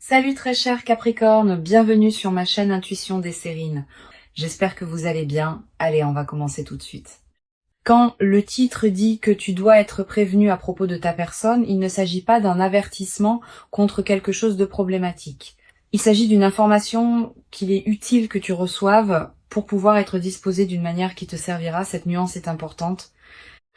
Salut très cher Capricorne, bienvenue sur ma chaîne Intuition des Sérines. J'espère que vous allez bien. Allez, on va commencer tout de suite. Quand le titre dit que tu dois être prévenu à propos de ta personne, il ne s'agit pas d'un avertissement contre quelque chose de problématique. Il s'agit d'une information qu'il est utile que tu reçoives pour pouvoir être disposé d'une manière qui te servira. Cette nuance est importante.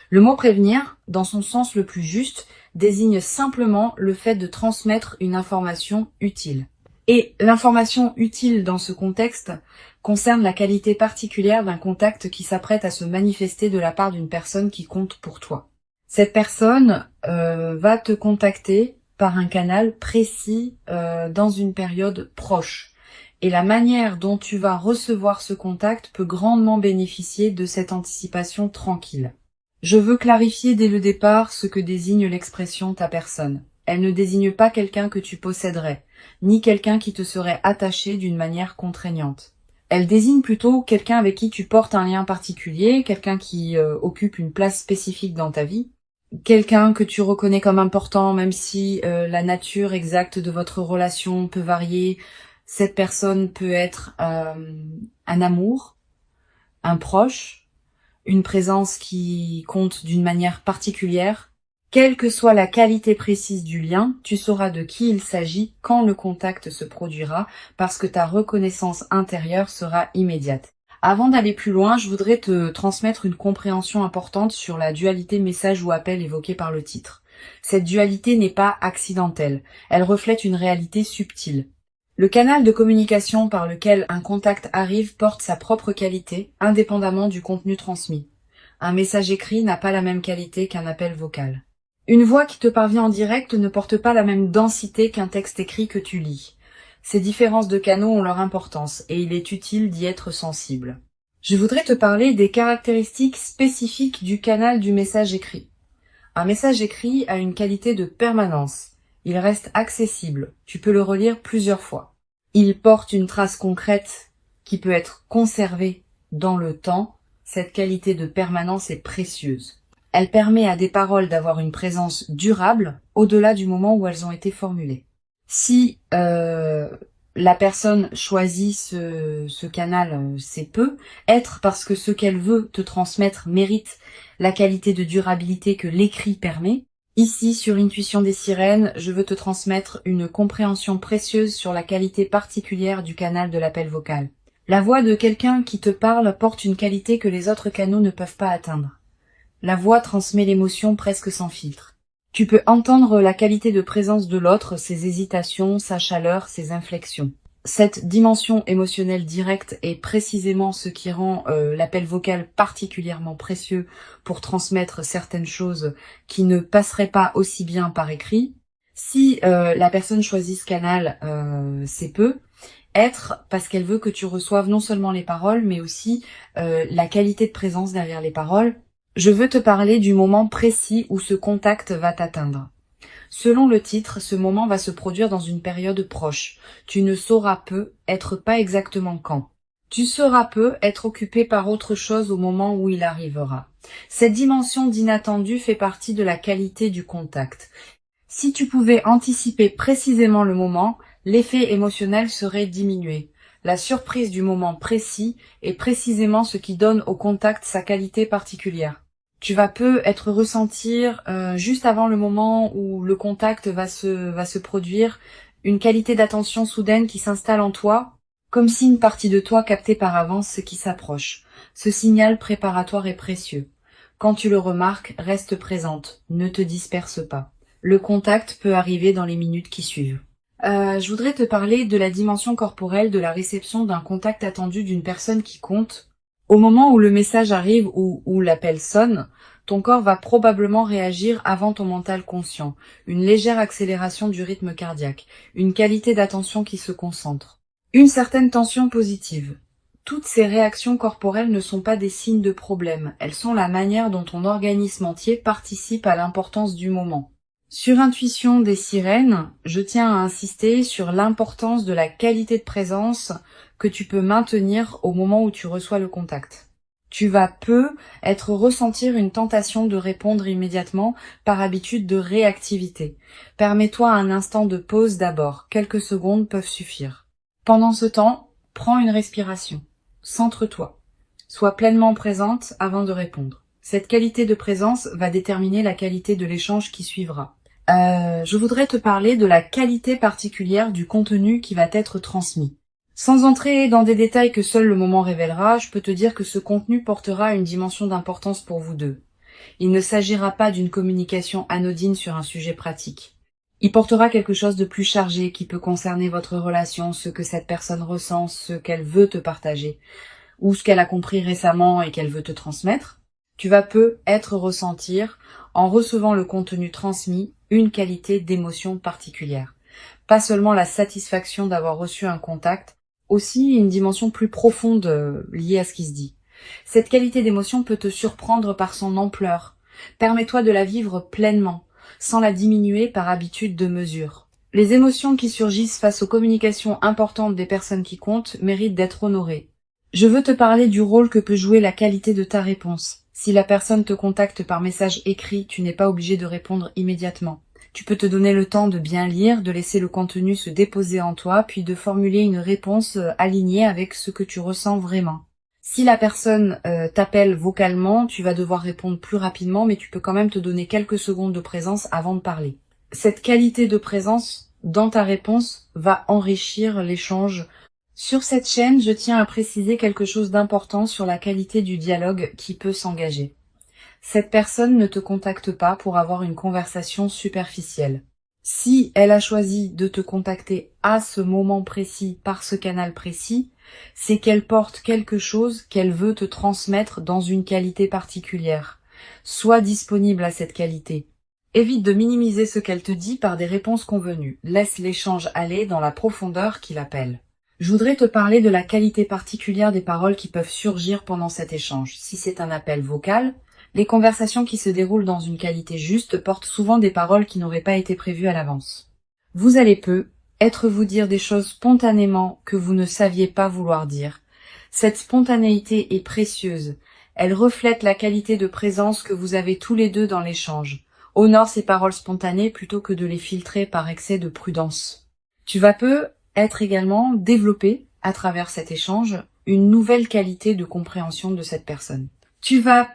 Le mot prévenir, dans son sens le plus juste, désigne simplement le fait de transmettre une information utile. Et l'information utile dans ce contexte concerne la qualité particulière d'un contact qui s'apprête à se manifester de la part d'une personne qui compte pour toi. Cette personne va te contacter par un canal précis dans une période proche. Et la manière dont tu vas recevoir ce contact peut grandement bénéficier de cette anticipation tranquille. Je veux clarifier dès le départ ce que désigne l'expression ta personne. Elle ne désigne pas quelqu'un que tu posséderais, ni quelqu'un qui te serait attaché d'une manière contraignante. Elle désigne plutôt quelqu'un avec qui tu portes un lien particulier, quelqu'un qui occupe une place spécifique dans ta vie, quelqu'un que tu reconnais comme important, même si la nature exacte de votre relation peut varier. Cette personne peut être un amour, un proche, une présence qui compte d'une manière particulière. Quelle que soit la qualité précise du lien, tu sauras de qui il s'agit quand le contact se produira, parce que ta reconnaissance intérieure sera immédiate. Avant d'aller plus loin, je voudrais te transmettre une compréhension importante sur la dualité message ou appel évoquée par le titre. Cette dualité n'est pas accidentelle, elle reflète une réalité subtile. Le canal de communication par lequel un contact arrive porte sa propre qualité, indépendamment du contenu transmis. Un message écrit n'a pas la même qualité qu'un appel vocal. Une voix qui te parvient en direct ne porte pas la même densité qu'un texte écrit que tu lis. Ces différences de canaux ont leur importance et il est utile d'y être sensible. Je voudrais te parler des caractéristiques spécifiques du canal du message écrit. Un message écrit a une qualité de permanence. Il reste accessible, tu peux le relire plusieurs fois. Il porte une trace concrète qui peut être conservée dans le temps. Cette qualité de permanence est précieuse. Elle permet à des paroles d'avoir une présence durable au-delà du moment où elles ont été formulées. Si la personne choisit ce canal, c'est peu, être parce que ce qu'elle veut te transmettre mérite la qualité de durabilité que l'écrit permet. Ici, sur Intuition des Sirènes, je veux te transmettre une compréhension précieuse sur la qualité particulière du canal de l'appel vocal. La voix de quelqu'un qui te parle porte une qualité que les autres canaux ne peuvent pas atteindre. La voix transmet l'émotion presque sans filtre. Tu peux entendre la qualité de présence de l'autre, ses hésitations, sa chaleur, ses inflexions. Cette dimension émotionnelle directe est précisément ce qui rend l'appel vocal particulièrement précieux pour transmettre certaines choses qui ne passeraient pas aussi bien par écrit. Si la personne choisit ce canal, c'est peu. Être parce qu'elle veut que tu reçoives non seulement les paroles, mais aussi la qualité de présence derrière les paroles. Je veux te parler du moment précis où ce contact va t'atteindre. Selon le titre, ce moment va se produire dans une période proche. Tu ne sauras peu, être pas exactement quand. Tu sauras peu, être occupé par autre chose au moment où il arrivera. Cette dimension d'inattendu fait partie de la qualité du contact. Si tu pouvais anticiper précisément le moment, l'effet émotionnel serait diminué. La surprise du moment précis est précisément ce qui donne au contact sa qualité particulière. Tu vas peu être ressentir juste avant le moment où le contact va se produire, une qualité d'attention soudaine qui s'installe en toi, comme si une partie de toi captait par avance ce qui s'approche. Ce signal préparatoire est précieux. Quand tu le remarques, reste présente, ne te disperse pas. Le contact peut arriver dans les minutes qui suivent. Je voudrais te parler de la dimension corporelle de la réception d'un contact attendu d'une personne qui compte. Au moment où le message arrive ou où l'appel sonne, ton corps va probablement réagir avant ton mental conscient. Une légère accélération du rythme cardiaque, une qualité d'attention qui se concentre, une certaine tension positive. Toutes ces réactions corporelles ne sont pas des signes de problème, elles sont la manière dont ton organisme entier participe à l'importance du moment. Sur Intuition des Sirènes, je tiens à insister sur l'importance de la qualité de présence que tu peux maintenir au moment où tu reçois le contact. Tu vas ressentir une tentation de répondre immédiatement par habitude de réactivité. Permets-toi un instant de pause d'abord, quelques secondes peuvent suffire. Pendant ce temps, prends une respiration. Centre-toi. Sois pleinement présente avant de répondre. Cette qualité de présence va déterminer la qualité de l'échange qui suivra. Je voudrais te parler de la qualité particulière du contenu qui va être transmis. Sans entrer dans des détails que seul le moment révélera, je peux te dire que ce contenu portera une dimension d'importance pour vous deux. Il ne s'agira pas d'une communication anodine sur un sujet pratique. Il portera quelque chose de plus chargé qui peut concerner votre relation, ce que cette personne ressent, ce qu'elle veut te partager, ou ce qu'elle a compris récemment et qu'elle veut te transmettre. Tu vas ressentir, en recevant le contenu transmis, une qualité d'émotion particulière. Pas seulement la satisfaction d'avoir reçu un contact, aussi une dimension plus profonde liée à ce qui se dit. Cette qualité d'émotion peut te surprendre par son ampleur. Permets-toi de la vivre pleinement, sans la diminuer par habitude de mesure. Les émotions qui surgissent face aux communications importantes des personnes qui comptent méritent d'être honorées. Je veux te parler du rôle que peut jouer la qualité de ta réponse. Si la personne te contacte par message écrit, tu n'es pas obligé de répondre immédiatement. Tu peux te donner le temps de bien lire, de laisser le contenu se déposer en toi, puis de formuler une réponse alignée avec ce que tu ressens vraiment. Si la personne t'appelle vocalement, tu vas devoir répondre plus rapidement, mais tu peux quand même te donner quelques secondes de présence avant de parler. Cette qualité de présence dans ta réponse va enrichir l'échange. Sur cette chaîne, je tiens à préciser quelque chose d'important sur la qualité du dialogue qui peut s'engager. Cette personne ne te contacte pas pour avoir une conversation superficielle. Si elle a choisi de te contacter à ce moment précis, par ce canal précis, c'est qu'elle porte quelque chose qu'elle veut te transmettre dans une qualité particulière. Sois disponible à cette qualité. Évite de minimiser ce qu'elle te dit par des réponses convenues. Laisse l'échange aller dans la profondeur qu'il appelle. Je voudrais te parler de la qualité particulière des paroles qui peuvent surgir pendant cet échange. Si c'est un appel vocal, les conversations qui se déroulent dans une qualité juste portent souvent des paroles qui n'auraient pas été prévues à l'avance. Vous allez vous dire des choses spontanément que vous ne saviez pas vouloir dire. Cette spontanéité est précieuse. Elle reflète la qualité de présence que vous avez tous les deux dans l'échange. Honore ces paroles spontanées plutôt que de les filtrer par excès de prudence. Tu vas être également développé à travers cet échange une nouvelle qualité de compréhension de cette personne. Tu vas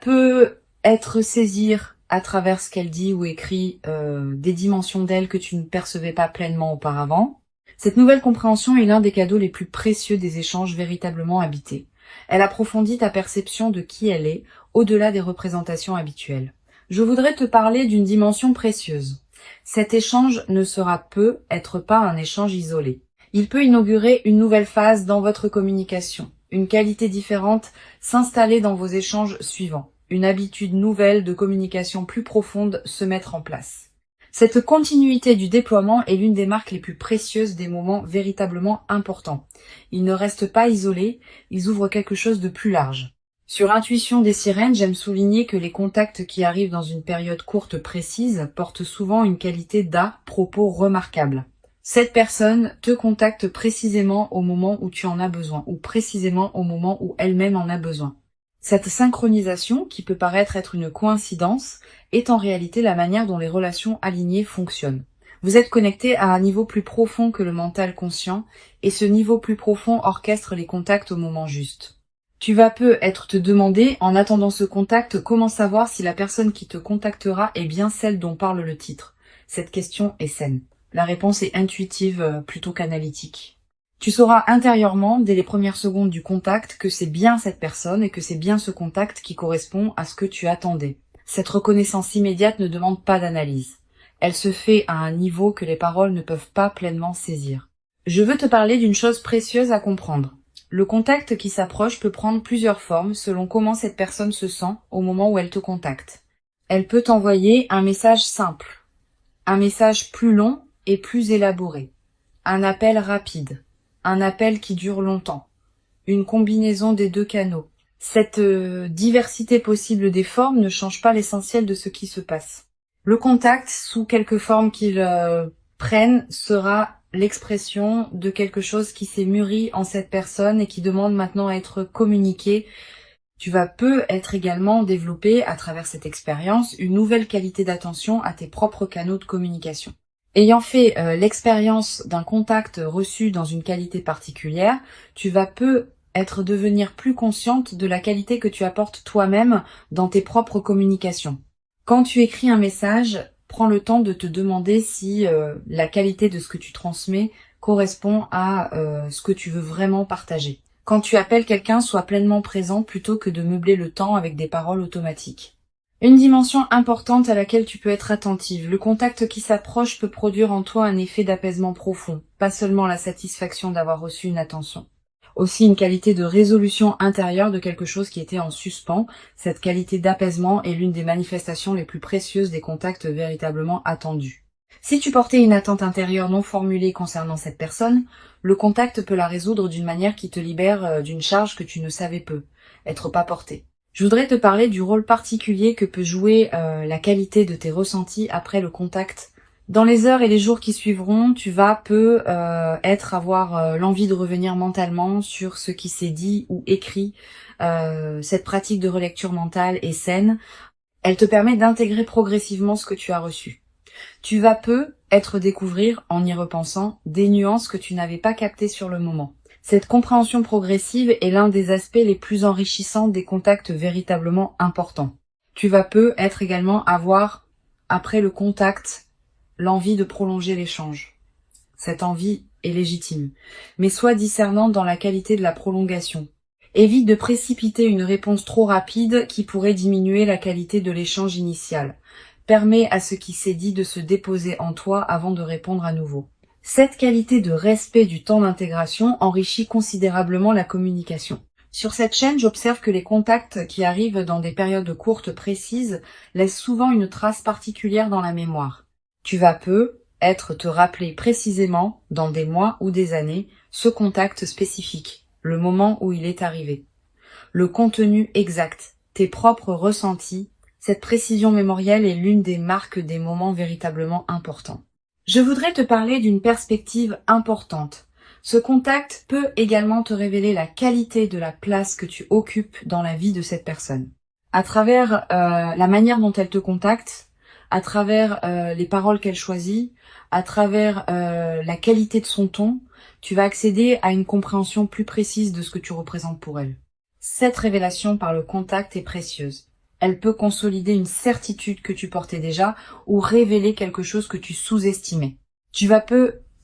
saisir à travers ce qu'elle dit ou écrit des dimensions d'elle que tu ne percevais pas pleinement auparavant. Cette nouvelle compréhension est l'un des cadeaux les plus précieux des échanges véritablement habités. Elle approfondit ta perception de qui elle est, au-delà des représentations habituelles. Je voudrais te parler d'une dimension précieuse. Cet échange ne sera être pas un échange isolé. Il peut inaugurer une nouvelle phase dans votre communication, une qualité différente s'installer dans vos échanges suivants, une habitude nouvelle de communication plus profonde se mettre en place. Cette continuité du déploiement est l'une des marques les plus précieuses des moments véritablement importants. Ils ne restent pas isolés, ils ouvrent quelque chose de plus large. Sur Intuition des sirènes, j'aime souligner que les contacts qui arrivent dans une période courte précise portent souvent une qualité d'à-propos remarquable. Cette personne te contacte précisément au moment où tu en as besoin, ou précisément au moment où elle-même en a besoin. Cette synchronisation, qui peut paraître être une coïncidence, est en réalité la manière dont les relations alignées fonctionnent. Vous êtes connecté à un niveau plus profond que le mental conscient, et ce niveau plus profond orchestre les contacts au moment juste. Tu vas te demander, en attendant ce contact, comment savoir si la personne qui te contactera est bien celle dont parle le titre. Cette question est saine. La réponse est intuitive plutôt qu'analytique. Tu sauras intérieurement, dès les premières secondes du contact, que c'est bien cette personne et que c'est bien ce contact qui correspond à ce que tu attendais. Cette reconnaissance immédiate ne demande pas d'analyse. Elle se fait à un niveau que les paroles ne peuvent pas pleinement saisir. Je veux te parler d'une chose précieuse à comprendre. Le contact qui s'approche peut prendre plusieurs formes selon comment cette personne se sent au moment où elle te contacte. Elle peut t'envoyer un message simple, un message plus long et plus élaboré, un appel rapide, un appel qui dure longtemps, une combinaison des deux canaux. Cette diversité possible des formes ne change pas l'essentiel de ce qui se passe. Le contact, sous quelque forme qu'il prenne, sera l'expression de quelque chose qui s'est mûri en cette personne et qui demande maintenant à être communiqué Tu vas peu être également développé à travers cette expérience une nouvelle qualité d'attention à tes propres canaux de communication. Ayant fait l'expérience d'un contact reçu dans une qualité particulière, tu vas peu devenir plus consciente de la qualité que tu apportes toi-même dans tes propres communications. Quand tu écris un message, prends le temps de te demander si la qualité de ce que tu transmets correspond à ce que tu veux vraiment partager. Quand tu appelles quelqu'un, sois pleinement présent plutôt que de meubler le temps avec des paroles automatiques. Une dimension importante à laquelle tu peux être attentive. Le contact qui s'approche peut produire en toi un effet d'apaisement profond, pas seulement la satisfaction d'avoir reçu une attention. Aussi une qualité de résolution intérieure de quelque chose qui était en suspens. Cette qualité d'apaisement est l'une des manifestations les plus précieuses des contacts véritablement attendus. Si tu portais une attente intérieure non formulée concernant cette personne, le contact peut la résoudre d'une manière qui te libère d'une charge que tu ne savais peu, être pas porté. Je voudrais te parler du rôle particulier que peut jouer la qualité de tes ressentis après le contact. Dans les heures et les jours qui suivront, tu vas avoir l'envie de revenir mentalement sur ce qui s'est dit ou écrit. Cette pratique de relecture mentale est saine. Elle te permet d'intégrer progressivement ce que tu as reçu. Tu vas découvrir, en y repensant, des nuances que tu n'avais pas captées sur le moment. Cette compréhension progressive est l'un des aspects les plus enrichissants des contacts véritablement importants. Tu vas également avoir, après le contact, l'envie de prolonger l'échange. Cette envie est légitime, mais sois discernante dans la qualité de la prolongation. Évite de précipiter une réponse trop rapide qui pourrait diminuer la qualité de l'échange initial. Permets à ce qui s'est dit de se déposer en toi avant de répondre à nouveau. Cette qualité de respect du temps d'intégration enrichit considérablement la communication. Sur cette chaîne, j'observe que les contacts qui arrivent dans des périodes courtes précises laissent souvent une trace particulière dans la mémoire. Tu vas te rappeler précisément, dans des mois ou des années, ce contact spécifique, le moment où il est arrivé. Le contenu exact, tes propres ressentis. Cette précision mémorielle est l'une des marques des moments véritablement importants. Je voudrais te parler d'une perspective importante. Ce contact peut également te révéler la qualité de la place que tu occupes dans la vie de cette personne. À travers la manière dont elle te contacte, à travers les paroles qu'elle choisit, à travers la qualité de son ton, tu vas accéder à une compréhension plus précise de ce que tu représentes pour elle. Cette révélation par le contact est précieuse. Elle peut consolider une certitude que tu portais déjà ou révéler quelque chose que tu sous-estimais. Tu vas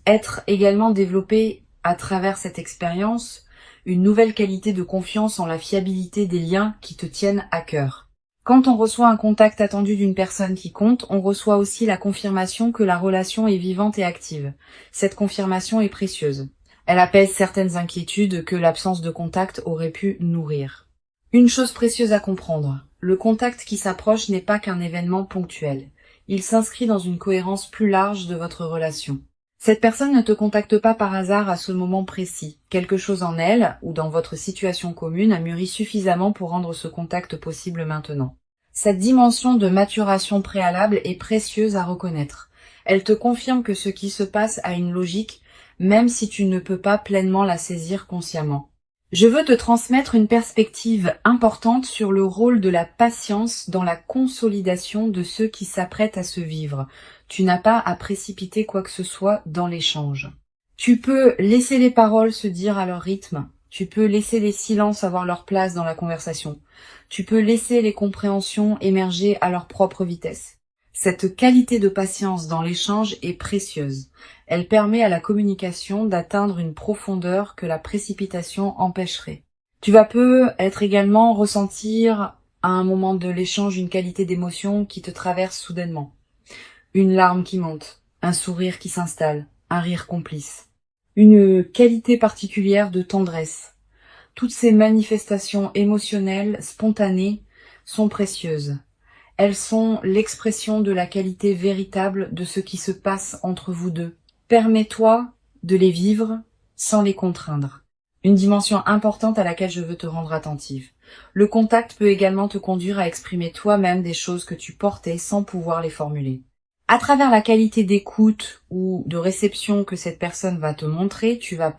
être également développé à travers cette expérience une nouvelle qualité de confiance en la fiabilité des liens qui te tiennent à cœur. Quand on reçoit un contact attendu d'une personne qui compte, on reçoit aussi la confirmation que la relation est vivante et active. Cette confirmation est précieuse. Elle apaise certaines inquiétudes que l'absence de contact aurait pu nourrir. Une chose précieuse à comprendre. Le contact qui s'approche n'est pas qu'un événement ponctuel. Il s'inscrit dans une cohérence plus large de votre relation. Cette personne ne te contacte pas par hasard à ce moment précis. Quelque chose en elle, ou dans votre situation commune, a mûri suffisamment pour rendre ce contact possible maintenant. Cette dimension de maturation préalable est précieuse à reconnaître. Elle te confirme que ce qui se passe a une logique, même si tu ne peux pas pleinement la saisir consciemment. Je veux te transmettre une perspective importante sur le rôle de la patience dans la consolidation de ceux qui s'apprêtent à se vivre. Tu n'as pas à précipiter quoi que ce soit dans l'échange. Tu peux laisser les paroles se dire à leur rythme. Tu peux laisser les silences avoir leur place dans la conversation. Tu peux laisser les compréhensions émerger à leur propre vitesse. Cette qualité de patience dans l'échange est précieuse. Elle permet à la communication d'atteindre une profondeur que la précipitation empêcherait. Tu vas être également ressentir à un moment de l'échange une qualité d'émotion qui te traverse soudainement. Une larme qui monte, un sourire qui s'installe, un rire complice. Une qualité particulière de tendresse. Toutes ces manifestations émotionnelles spontanées sont précieuses. Elles sont l'expression de la qualité véritable de ce qui se passe entre vous deux. Permets-toi de les vivre sans les contraindre. Une dimension importante à laquelle je veux te rendre attentive. Le contact peut également te conduire à exprimer toi-même des choses que tu portais sans pouvoir les formuler. À travers la qualité d'écoute ou de réception que cette personne va te montrer, tu vas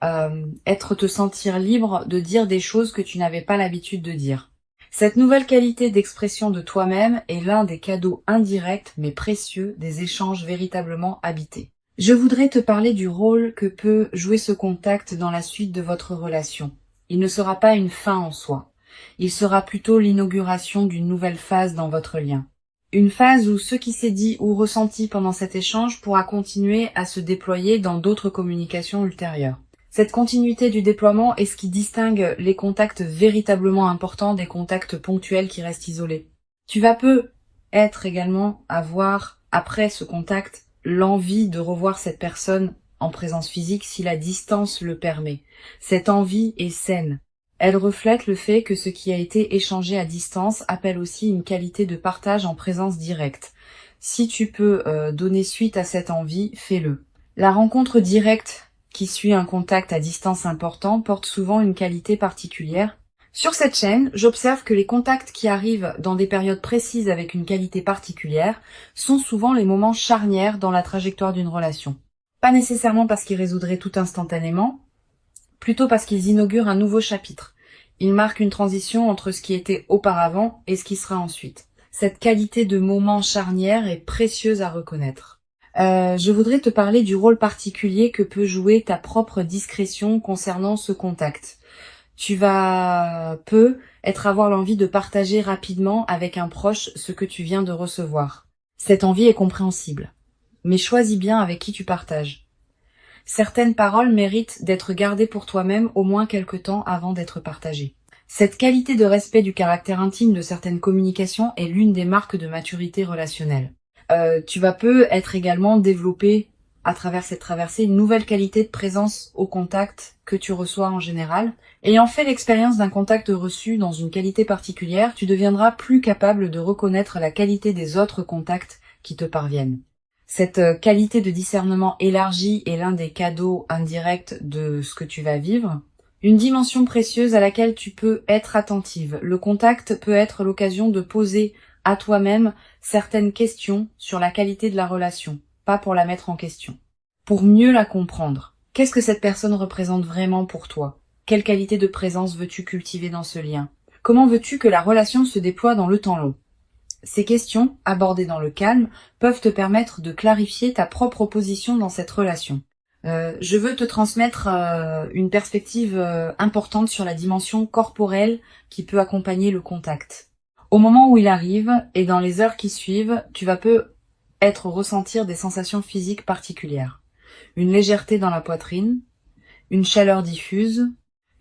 te sentir libre de dire des choses que tu n'avais pas l'habitude de dire. Cette nouvelle qualité d'expression de toi-même est l'un des cadeaux indirects mais précieux des échanges véritablement habités. Je voudrais te parler du rôle que peut jouer ce contact dans la suite de votre relation. Il ne sera pas une fin en soi. Il sera plutôt l'inauguration d'une nouvelle phase dans votre lien. Une phase où ce qui s'est dit ou ressenti pendant cet échange pourra continuer à se déployer dans d'autres communications ultérieures. Cette continuité du déploiement est ce qui distingue les contacts véritablement importants des contacts ponctuels qui restent isolés. Tu vas peut-être également avoir, après ce contact, l'envie de revoir cette personne en présence physique si la distance le permet. Cette envie est saine. Elle reflète le fait que ce qui a été échangé à distance appelle aussi une qualité de partage en présence directe. Si tu peux donner suite à cette envie, fais-le. La rencontre directe qui suit un contact à distance important porte souvent une qualité particulière. Sur cette chaîne, j'observe que les contacts qui arrivent dans des périodes précises avec une qualité particulière sont souvent les moments charnières dans la trajectoire d'une relation. Pas nécessairement parce qu'ils résoudraient tout instantanément, plutôt parce qu'ils inaugurent un nouveau chapitre. Ils marquent une transition entre ce qui était auparavant et ce qui sera ensuite. Cette qualité de moment charnière est précieuse à reconnaître. Je voudrais te parler du rôle particulier que peut jouer ta propre discrétion concernant ce contact. Tu vas avoir l'envie de partager rapidement avec un proche ce que tu viens de recevoir. Cette envie est compréhensible. Mais choisis bien avec qui tu partages. Certaines paroles méritent d'être gardées pour toi-même au moins quelque temps avant d'être partagées. Cette qualité de respect du caractère intime de certaines communications est l'une des marques de maturité relationnelle. Tu vas être également développer à travers cette traversée une nouvelle qualité de présence au contact que tu reçois en général. Ayant fait l'expérience d'un contact reçu dans une qualité particulière, tu deviendras plus capable de reconnaître la qualité des autres contacts qui te parviennent. Cette qualité de discernement élargi est l'un des cadeaux indirects de ce que tu vas vivre. Une dimension précieuse à laquelle tu peux être attentive. Le contact peut être l'occasion de poser à toi-même certaines questions sur la qualité de la relation, pas pour la mettre en question. Pour mieux la comprendre. Qu'est-ce que cette personne représente vraiment pour toi? Quelle qualité de présence veux-tu cultiver dans ce lien? Comment veux-tu que la relation se déploie dans le temps long? Ces questions, abordées dans le calme, peuvent te permettre de clarifier ta propre position dans cette relation. Je veux te transmettre une perspective importante sur la dimension corporelle qui peut accompagner le contact. Au moment où il arrive et dans les heures qui suivent, tu vas peut-être ressentir des sensations physiques particulières. Une légèreté dans la poitrine, une chaleur diffuse,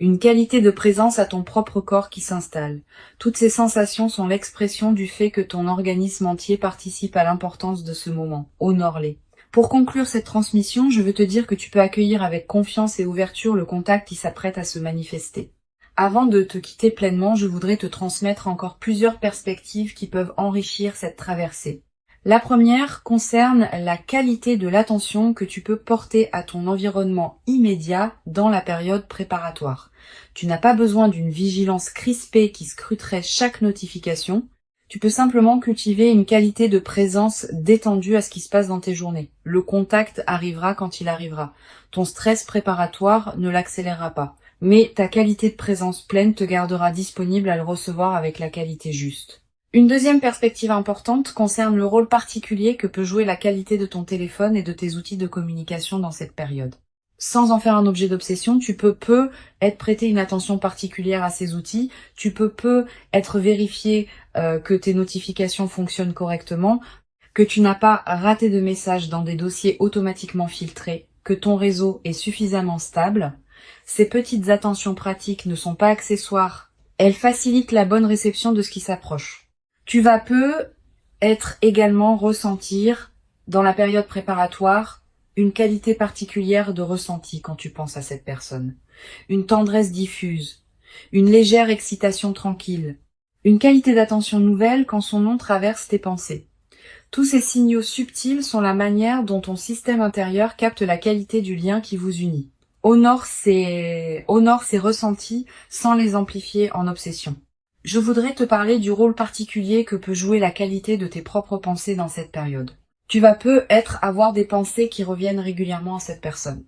une qualité de présence à ton propre corps qui s'installe. Toutes ces sensations sont l'expression du fait que ton organisme entier participe à l'importance de ce moment. Honore-les. Pour conclure cette transmission, je veux te dire que tu peux accueillir avec confiance et ouverture le contact qui s'apprête à se manifester. Avant de te quitter pleinement, je voudrais te transmettre encore plusieurs perspectives qui peuvent enrichir cette traversée. La première concerne la qualité de l'attention que tu peux porter à ton environnement immédiat dans la période préparatoire. Tu n'as pas besoin d'une vigilance crispée qui scruterait chaque notification. Tu peux simplement cultiver une qualité de présence détendue à ce qui se passe dans tes journées. Le contact arrivera quand il arrivera. Ton stress préparatoire ne l'accélérera pas. Mais ta qualité de présence pleine te gardera disponible à le recevoir avec la qualité juste. Une deuxième perspective importante concerne le rôle particulier que peut jouer la qualité de ton téléphone et de tes outils de communication dans cette période. Sans en faire un objet d'obsession, tu peux être prêté une attention particulière à ces outils, tu peux être vérifié que tes notifications fonctionnent correctement, que tu n'as pas raté de messages dans des dossiers automatiquement filtrés, que ton réseau est suffisamment stable. Ces petites attentions pratiques ne sont pas accessoires, elles facilitent la bonne réception de ce qui s'approche. Tu vas être également ressentir, dans la période préparatoire, une qualité particulière de ressenti quand tu penses à cette personne. Une tendresse diffuse, une légère excitation tranquille, une qualité d'attention nouvelle quand son nom traverse tes pensées. Tous ces signaux subtils sont la manière dont ton système intérieur capte la qualité du lien qui vous unit. Honore ces ressentis sans les amplifier en obsession. Je voudrais te parler du rôle particulier que peut jouer la qualité de tes propres pensées dans cette période. Tu vas avoir des pensées qui reviennent régulièrement à cette personne.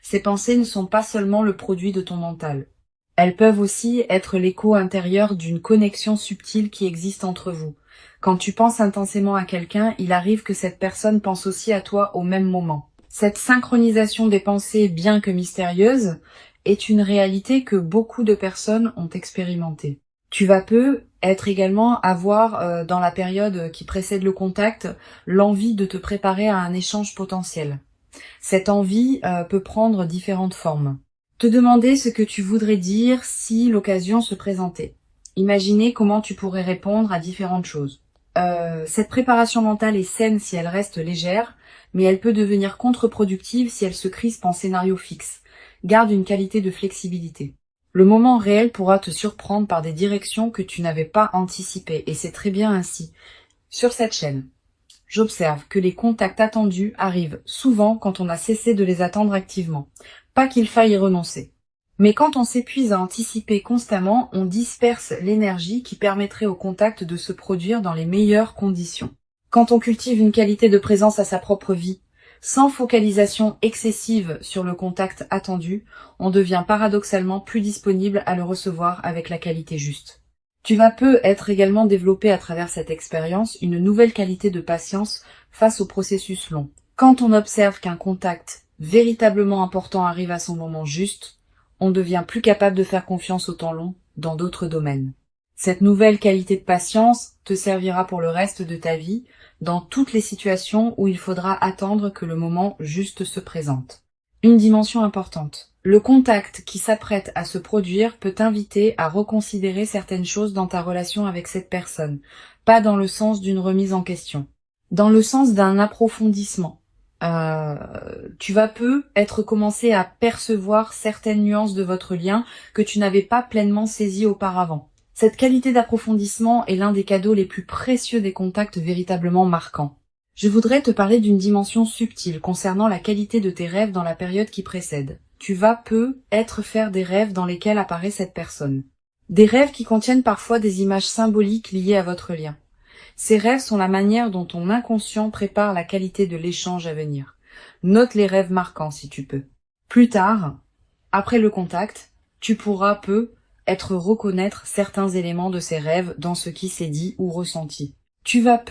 Ces pensées ne sont pas seulement le produit de ton mental. Elles peuvent aussi être l'écho intérieur d'une connexion subtile qui existe entre vous. Quand tu penses intensément à quelqu'un, il arrive que cette personne pense aussi à toi au même moment. Cette synchronisation des pensées, bien que mystérieuse, est une réalité que beaucoup de personnes ont expérimentée. Tu vas être également avoir, dans la période qui précède le contact, l'envie de te préparer à un échange potentiel. Cette envie peut prendre différentes formes. Te demander ce que tu voudrais dire si l'occasion se présentait. Imaginer comment tu pourrais répondre à différentes choses. Cette préparation mentale est saine si elle reste légère, mais elle peut devenir contre-productive si elle se crispe en scénario fixe. Garde une qualité de flexibilité. Le moment réel pourra te surprendre par des directions que tu n'avais pas anticipées, et c'est très bien ainsi. Sur cette chaîne, j'observe que les contacts attendus arrivent souvent quand on a cessé de les attendre activement. Pas qu'il faille y renoncer. Mais quand on s'épuise à anticiper constamment, on disperse l'énergie qui permettrait au contact de se produire dans les meilleures conditions. Quand on cultive une qualité de présence à sa propre vie, sans focalisation excessive sur le contact attendu, on devient paradoxalement plus disponible à le recevoir avec la qualité juste. Tu vas être également développé à travers cette expérience une nouvelle qualité de patience face au processus long. Quand on observe qu'un contact véritablement important arrive à son moment juste, on devient plus capable de faire confiance au temps long dans d'autres domaines. Cette nouvelle qualité de patience te servira pour le reste de ta vie, dans toutes les situations où il faudra attendre que le moment juste se présente. Une dimension importante. Le contact qui s'apprête à se produire peut t'inviter à reconsidérer certaines choses dans ta relation avec cette personne, pas dans le sens d'une remise en question, dans le sens d'un approfondissement. Tu vas être commencé à percevoir certaines nuances de votre lien que tu n'avais pas pleinement saisies auparavant. Cette qualité d'approfondissement est l'un des cadeaux les plus précieux des contacts véritablement marquants. Je voudrais te parler d'une dimension subtile concernant la qualité de tes rêves dans la période qui précède. Tu vas être faire des rêves dans lesquels apparaît cette personne. Des rêves qui contiennent parfois des images symboliques liées à votre lien. Ces rêves sont la manière dont ton inconscient prépare la qualité de l'échange à venir. Note les rêves marquants si tu peux. Plus tard, après le contact, tu pourras être reconnaître certains éléments de ces rêves dans ce qui s'est dit ou ressenti. Tu vas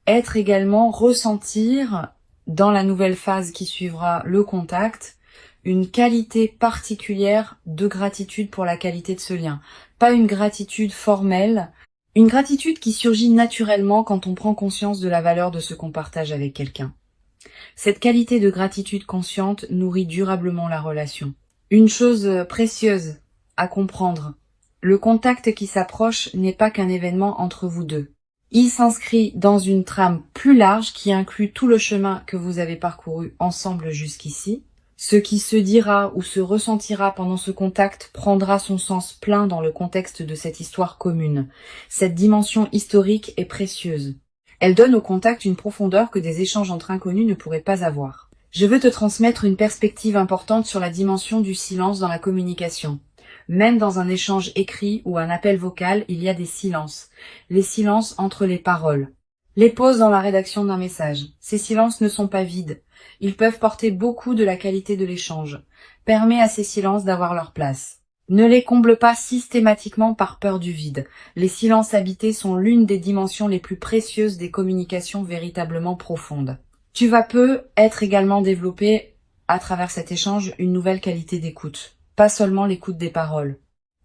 être également ressentir, dans la nouvelle phase qui suivra le contact, une qualité particulière de gratitude pour la qualité de ce lien. Pas une gratitude formelle, une gratitude qui surgit naturellement quand on prend conscience de la valeur de ce qu'on partage avec quelqu'un. Cette qualité de gratitude consciente nourrit durablement la relation. Une chose précieuse à comprendre, le contact qui s'approche n'est pas qu'un événement entre vous deux. Il s'inscrit dans une trame plus large qui inclut tout le chemin que vous avez parcouru ensemble jusqu'ici. Ce qui se dira ou se ressentira pendant ce contact prendra son sens plein dans le contexte de cette histoire commune. Cette dimension historique est précieuse. Elle donne au contact une profondeur que des échanges entre inconnus ne pourraient pas avoir. Je veux te transmettre une perspective importante sur la dimension du silence dans la communication. Même dans un échange écrit ou un appel vocal, il y a des silences. Les silences entre les paroles. Les pauses dans la rédaction d'un message. Ces silences ne sont pas vides. Ils peuvent porter beaucoup de la qualité de l'échange. Permets à ces silences d'avoir leur place. Ne les comble pas systématiquement par peur du vide. Les silences habités sont l'une des dimensions les plus précieuses des communications véritablement profondes. Tu vas être également développé, à travers cet échange, une nouvelle qualité d'écoute. Pas seulement l'écoute des paroles.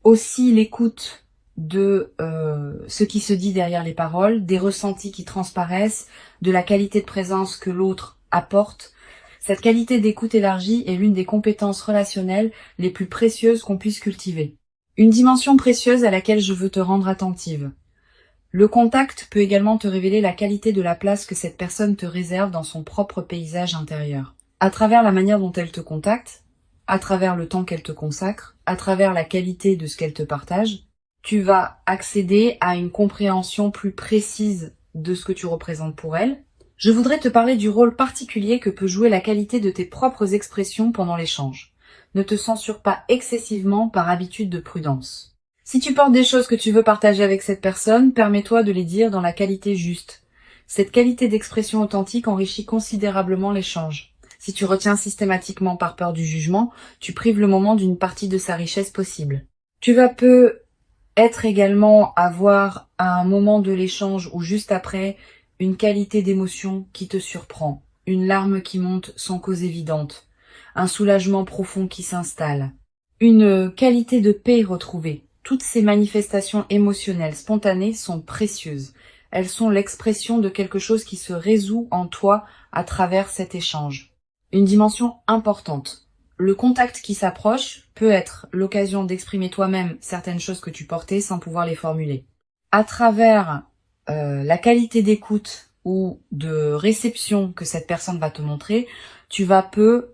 Aussi l'écoute de ce qui se dit derrière les paroles, des ressentis qui transparaissent, de la qualité de présence que l'autre apporte. Cette qualité d'écoute élargie est l'une des compétences relationnelles les plus précieuses qu'on puisse cultiver. Une dimension précieuse à laquelle je veux te rendre attentive. Le contact peut également te révéler la qualité de la place que cette personne te réserve dans son propre paysage intérieur. À travers la manière dont elle te contacte, à travers le temps qu'elle te consacre, à travers la qualité de ce qu'elle te partage, tu vas accéder à une compréhension plus précise de ce que tu représentes pour elle. Je voudrais te parler du rôle particulier que peut jouer la qualité de tes propres expressions pendant l'échange. Ne te censure pas excessivement par habitude de prudence. Si tu portes des choses que tu veux partager avec cette personne, permets-toi de les dire dans la qualité juste. Cette qualité d'expression authentique enrichit considérablement l'échange. Si tu retiens systématiquement par peur du jugement, tu prives le moment d'une partie de sa richesse possible. Tu vas peut-être également avoir à un moment de l'échange ou juste après une qualité d'émotion qui te surprend, une larme qui monte sans cause évidente, un soulagement profond qui s'installe, une qualité de paix retrouvée. Toutes ces manifestations émotionnelles spontanées sont précieuses. Elles sont l'expression de quelque chose qui se résout en toi à travers cet échange. Une dimension importante. Le contact qui s'approche peut être l'occasion d'exprimer toi-même certaines choses que tu portais sans pouvoir les formuler. À travers la qualité d'écoute ou de réception que cette personne va te montrer, tu vas te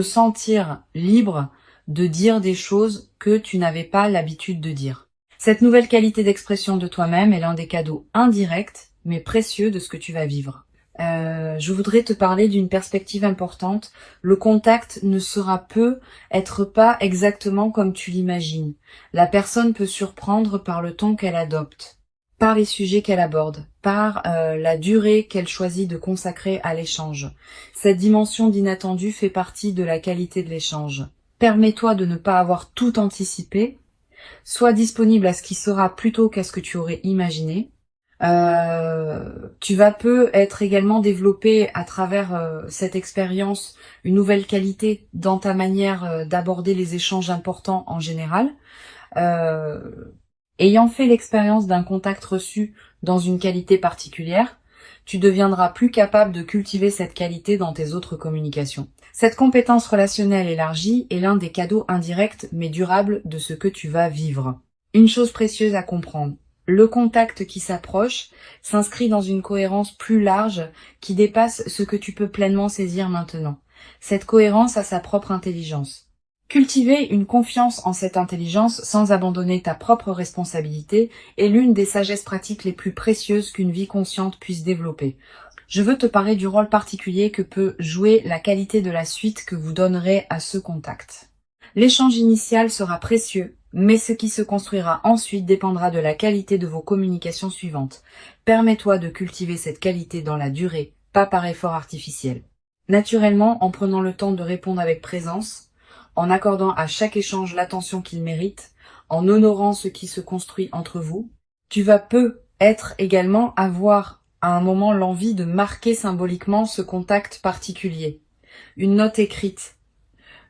sentir libre de dire des choses que tu n'avais pas l'habitude de dire. Cette nouvelle qualité d'expression de toi-même est l'un des cadeaux indirects mais précieux de ce que tu vas vivre. Je voudrais te parler d'une perspective importante. Le contact ne sera être pas exactement comme tu l'imagines. La personne peut surprendre par le ton qu'elle adopte, par les sujets qu'elle aborde, par la durée qu'elle choisit de consacrer à l'échange. Cette dimension d'inattendu fait partie de la qualité de l'échange. Permets-toi de ne pas avoir tout anticipé. Sois disponible à ce qui sera plutôt qu'à ce que tu aurais imaginé. Tu vas être également développé à travers cette expérience une nouvelle qualité dans ta manière d'aborder les échanges importants en général. Ayant fait l'expérience d'un contact reçu dans une qualité particulière, tu deviendras plus capable de cultiver cette qualité dans tes autres communications. Cette compétence relationnelle élargie est l'un des cadeaux indirects mais durables de ce que tu vas vivre. Une chose précieuse à comprendre. Le contact qui s'approche s'inscrit dans une cohérence plus large qui dépasse ce que tu peux pleinement saisir maintenant. Cette cohérence a sa propre intelligence. Cultiver une confiance en cette intelligence sans abandonner ta propre responsabilité est l'une des sagesses pratiques les plus précieuses qu'une vie consciente puisse développer. Je veux te parler du rôle particulier que peut jouer la qualité de la suite que vous donnerez à ce contact. L'échange initial sera précieux, mais ce qui se construira ensuite dépendra de la qualité de vos communications suivantes. Permets-toi de cultiver cette qualité dans la durée, pas par effort artificiel. Naturellement, en prenant le temps de répondre avec présence, en accordant à chaque échange l'attention qu'il mérite, en honorant ce qui se construit entre vous, tu vas peut-être également avoir à un moment l'envie de marquer symboliquement ce contact particulier. Une note écrite,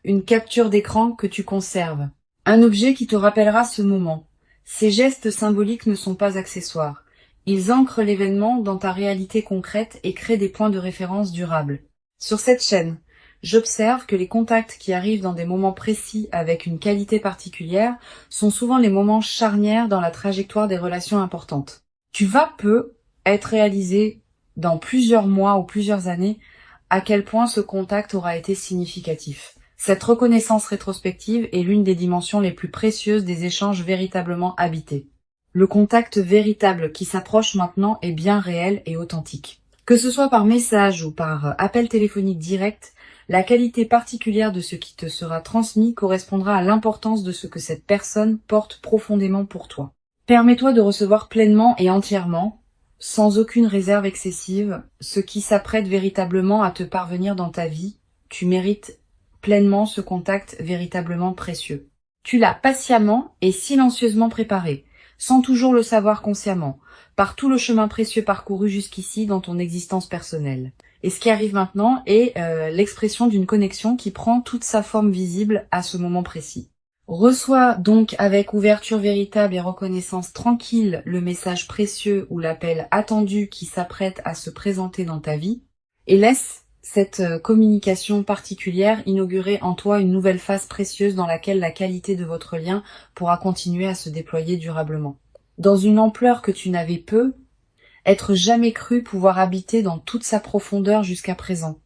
une capture d'écran que tu conserves, un objet qui te rappellera ce moment. Ces gestes symboliques ne sont pas accessoires. Ils ancrent l'événement dans ta réalité concrète et créent des points de référence durables. Sur cette chaîne, j'observe que les contacts qui arrivent dans des moments précis avec une qualité particulière sont souvent les moments charnières dans la trajectoire des relations importantes. Tu vas être réalisé dans plusieurs mois ou plusieurs années à quel point ce contact aura été significatif. Cette reconnaissance rétrospective est l'une des dimensions les plus précieuses des échanges véritablement habités. Le contact véritable qui s'approche maintenant est bien réel et authentique. Que ce soit par message ou par appel téléphonique direct, la qualité particulière de ce qui te sera transmis correspondra à l'importance de ce que cette personne porte profondément pour toi. Permets-toi de recevoir pleinement et entièrement, sans aucune réserve excessive, ce qui s'apprête véritablement à te parvenir dans ta vie. Tu mérites pleinement ce contact véritablement précieux. Tu l'as patiemment et silencieusement préparé, sans toujours le savoir consciemment, par tout le chemin précieux parcouru jusqu'ici dans ton existence personnelle. Et ce qui arrive maintenant est l'expression d'une connexion qui prend toute sa forme visible à ce moment précis. Reçois donc avec ouverture véritable et reconnaissance tranquille le message précieux ou l'appel attendu qui s'apprête à se présenter dans ta vie et laisse cette communication particulière inaugurer en toi une nouvelle phase précieuse dans laquelle la qualité de votre lien pourra continuer à se déployer durablement. Dans une ampleur que tu n'avais être jamais cru pouvoir habiter dans toute sa profondeur jusqu'à présent.